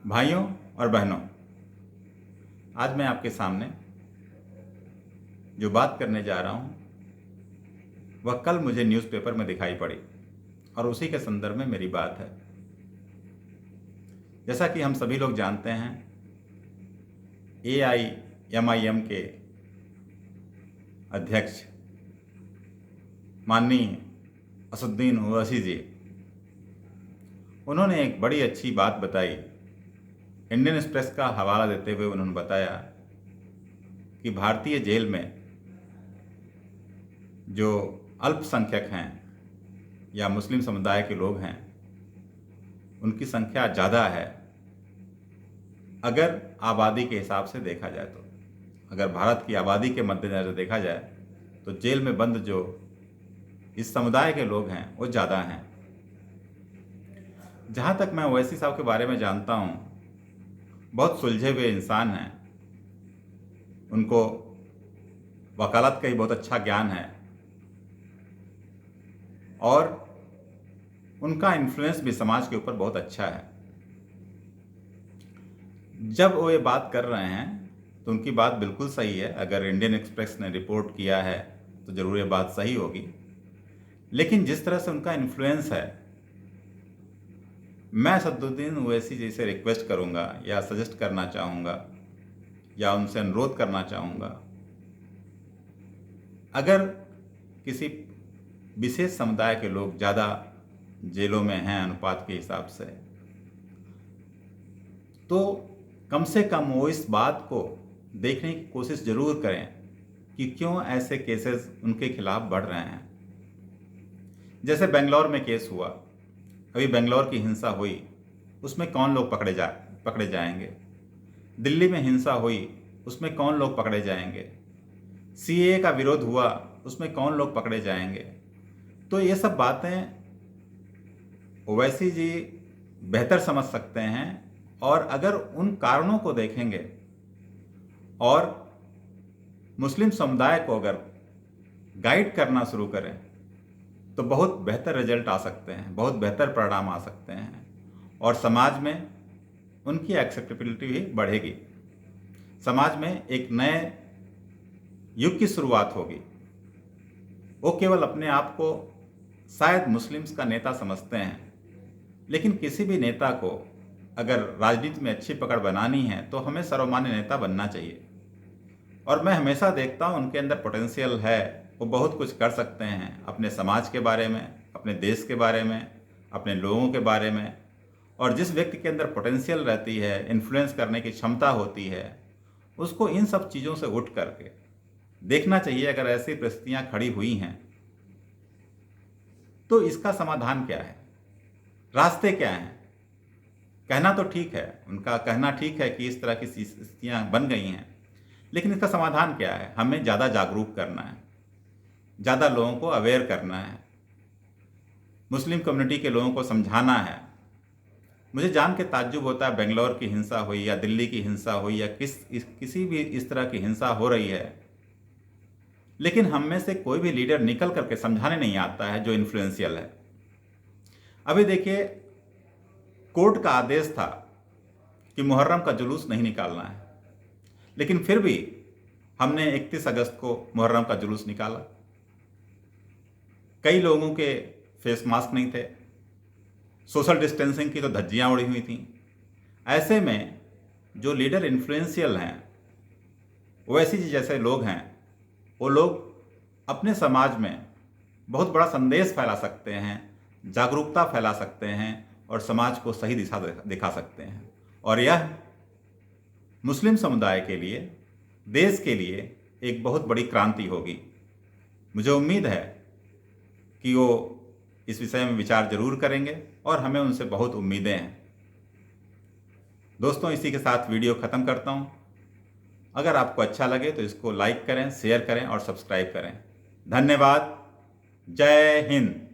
भाइयों और बहनों, आज मैं आपके सामने जो बात करने जा रहा हूँ वह कल मुझे न्यूज़पेपर में दिखाई पड़ी और उसी के संदर्भ में मेरी बात है। जैसा कि हम सभी लोग जानते हैं, AIMIM के अध्यक्ष माननीय असदुद्दीन ओवैसी जी, उन्होंने एक बड़ी अच्छी बात बताई। इंडियन एक्सप्रेस का हवाला देते हुए उन्होंने बताया कि भारतीय जेल में जो अल्पसंख्यक हैं या मुस्लिम समुदाय के लोग हैं, उनकी संख्या ज़्यादा है अगर आबादी के हिसाब से देखा जाए तो। अगर भारत की आबादी के मद्देनज़र देखा जाए तो जेल में बंद जो इस समुदाय के लोग हैं वो ज़्यादा हैं। जहाँ तक मैं ओवैसी साहब के बारे में जानता हूँ, बहुत सुलझे हुए इंसान हैं। उनको वकालत का ही बहुत अच्छा ज्ञान है और उनका इन्फ्लुएंस भी समाज के ऊपर बहुत अच्छा है। जब वो ये बात कर रहे हैं तो उनकी बात बिल्कुल सही है। अगर इंडियन एक्सप्रेस ने रिपोर्ट किया है तो ज़रूर ये बात सही होगी। लेकिन जिस तरह से उनका इन्फ्लुएंस है, मैं असदुद्दीन ओवैसी जी से रिक्वेस्ट करूंगा या सजेस्ट करना चाहूँगा या उनसे अनुरोध करना चाहूँगा, अगर किसी विशेष समुदाय के लोग ज़्यादा जेलों में हैं अनुपात के हिसाब से, तो कम से कम वो इस बात को देखने की कोशिश ज़रूर करें कि क्यों ऐसे केसेस उनके खिलाफ बढ़ रहे हैं। जैसे बेंगलोर में केस हुआ, अभी बेंगलोर की हिंसा हुई, उसमें कौन लोग पकड़े जाएंगे। दिल्ली में हिंसा हुई, उसमें कौन लोग पकड़े जाएंगे। CAA का विरोध हुआ, उसमें कौन लोग पकड़े जाएंगे। तो ये सब बातें ओवैसी जी बेहतर समझ सकते हैं और अगर उन कारणों को देखेंगे और मुस्लिम समुदाय को अगर गाइड करना शुरू करें तो बहुत बेहतर रिजल्ट आ सकते हैं, बहुत बेहतर परिणाम आ सकते हैं और समाज में उनकी एक्सेप्टेबिलिटी भी बढ़ेगी। समाज में एक नए युग की शुरुआत होगी। वो केवल अपने आप को शायद मुस्लिम्स का नेता समझते हैं, लेकिन किसी भी नेता को अगर राजनीति में अच्छी पकड़ बनानी है तो हमें सर्वमान्य नेता बनना चाहिए। और मैं हमेशा देखता हूँ उनके अंदर पोटेंशियल है, वो बहुत कुछ कर सकते हैं अपने समाज के बारे में, अपने देश के बारे में, अपने लोगों के बारे में। और जिस व्यक्ति के अंदर पोटेंशियल रहती है, इन्फ्लुएंस करने की क्षमता होती है, उसको इन सब चीज़ों से उठ करके देखना चाहिए। अगर ऐसी परिस्थितियाँ खड़ी हुई हैं तो इसका समाधान क्या है, रास्ते क्या हैं। कहना तो ठीक है, उनका कहना ठीक है कि इस तरह की स्थितियाँ बन गई हैं, लेकिन इसका समाधान क्या है। हमें ज़्यादा जागरूक करना है, ज़्यादा लोगों को अवेयर करना है, मुस्लिम कम्युनिटी के लोगों को समझाना है। मुझे जान के ताज्जुब होता है, बेंगलोर की हिंसा हुई या दिल्ली की हिंसा हुई या किसी भी इस तरह की हिंसा हो रही है, लेकिन हम में से कोई भी लीडर निकल करके समझाने नहीं आता है जो इन्फ्लुएंशियल है। अभी देखिए, कोर्ट का आदेश था कि मुहर्रम का जुलूस नहीं निकालना है, लेकिन फिर भी हमने 31 अगस्त को मुहर्रम का जुलूस निकाला। कई लोगों के फेस मास्क नहीं थे, सोशल डिस्टेंसिंग की तो धज्जियां उड़ी हुई थी। ऐसे में जो लीडर इन्फ्लुएंशियल हैं, ओवैसी जी जैसे लोग हैं, वो लोग अपने समाज में बहुत बड़ा संदेश फैला सकते हैं, जागरूकता फैला सकते हैं और समाज को सही दिशा दिखा सकते हैं। और यह मुस्लिम समुदाय के लिए, देश के लिए एक बहुत बड़ी क्रांति होगी। मुझे उम्मीद है कि वो इस विषय में विचार जरूर करेंगे और हमें उनसे बहुत उम्मीदें हैं। दोस्तों, इसी के साथ वीडियो ख़त्म करता हूँ। अगर आपको अच्छा लगे तो इसको लाइक करें, शेयर करें और सब्सक्राइब करें। धन्यवाद। जय हिंद।